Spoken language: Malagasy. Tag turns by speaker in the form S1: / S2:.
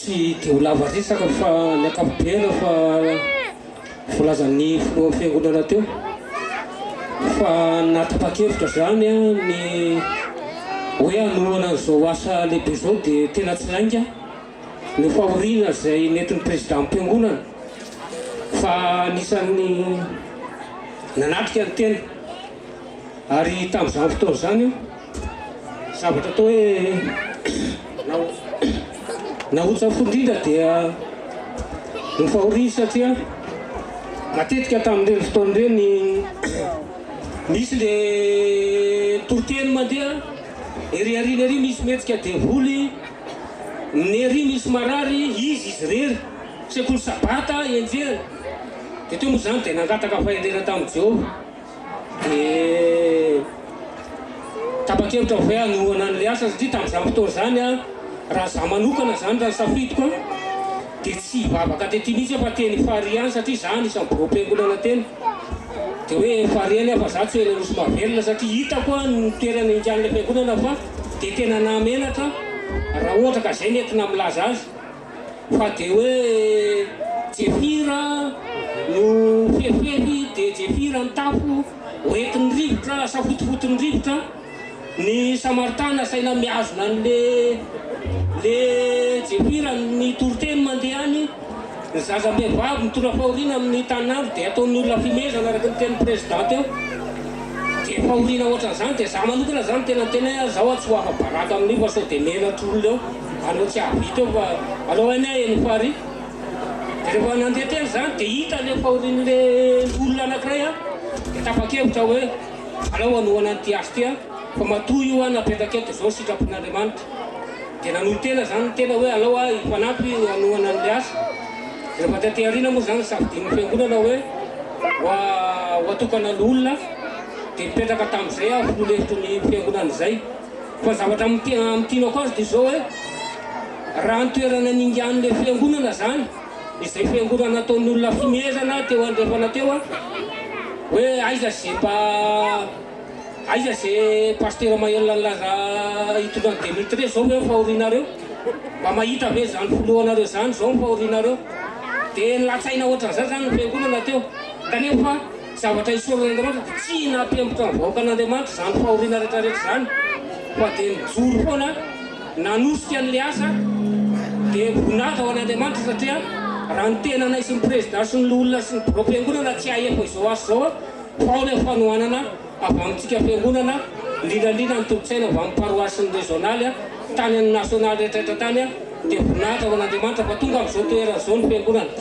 S1: tsy dia ho lava resaka fa ny ankapobeny fa volazan'ny filohan'ny fiangonana teo fa natapa-kevitra zany a ny hoe anohana zao asa lehibe zao dia tena tsy lainga ny fahoriana zay nentin'ny président am-piangonana fa anisan'ny nanatrika ny tena ary tamin'izany fotoana zany zavatra atao hoe nahotra fondrindra dia ny fahoriana satria matetika tamin'ireny fotoana ireny misy le toroteny mandeha ery ariana ery misy metsika devoly ny ery misy marary izy rery sekoly sabata enjera dia teo moa zany dia nangataka fahendrena tamin'i Jehova dia tapa-kevitra hoe anohana an'ilay asa satria tamin'izany fotoana zany a raha za manokana zany raha safidiko dia tsy hivavaka tety mihitsy fa teny fariany satria zany isan'ny borom-piangonana teny dia hoe fariany fa za tsy hoe nosy mavelona satria hitako ny toerana injan'ilay fiangonana fa dia tena namenatra raha ohatra ka zay nentina milaza azy fa dia hoe jefira no fefefy dia jefira ny tafo hoentin'ny rivotra safotifotin'ny rivotra ny samaritana saina miazona an'le jefira ny toroteny mandeha any ny zaza-behivavy mitondra fahoriana amin'ny tanin'andro dia ataon'ny olona fimezana araka ny tenin'ny président teo dia fahoriana ohatran'izany dia za manokana zany tena zaho tsy ho afa-baraka amin'io fa sao dia menatra olona eo anao tsy ahavita eo fa alao anay ny fary dia rehefa nandeha teny zany dia hita le fahorian'le olona anankiray dia tapa-kevitra hoe alao anohana nyty azy ty fa matoy io napetaka eto zao sitrapon'Andriamanitra dia nanolo tena zany tena hoe alao hifanampy anohana an'le asa rehefa taty ariana moa zany safidin'ny fiangonana hoe ho atokana n'olona dia mipetraka tamin'izay filolevitry ny fiangonana izay fa zavatra mitinako azy dia zao hoe raha nitoerana ningan'le fiangonana zany izay fiangonana ataon'ny olona fimezana teo andrefana teo hoe aiza zay pasteur Mahelona nilaza hitondra ny 2013 zao hoe fahorianareo mba mahita ve zany filohanareo zany zao fahorianareo dia nilatsaina ohatran'izay zany ny fiangonana teo kanefa zavatra isoran'Andriamanitra dia tsy nampiambitra ny vahoakan'Andriamanitra zany fahoriana rehetrarehetra zany fa dia mijoro foana nanosika an'le asa dia voninahitra ho an'Andriamanitra satria raha ny tenanay sy ny président sy ny olona sy ny borom-piangonana tsy ahefa izao asa zao fa ao le fanohanana avy amintsika fiangonana indrindrandrindra ny tolotsaina avy amin'ny paroasy ny régionaly tany amin'ny nasionaly rehetrarehetra tany dia voninahitra ho an'Andriamanitra fa tonga amin'izao toerana zao ny fiangonana.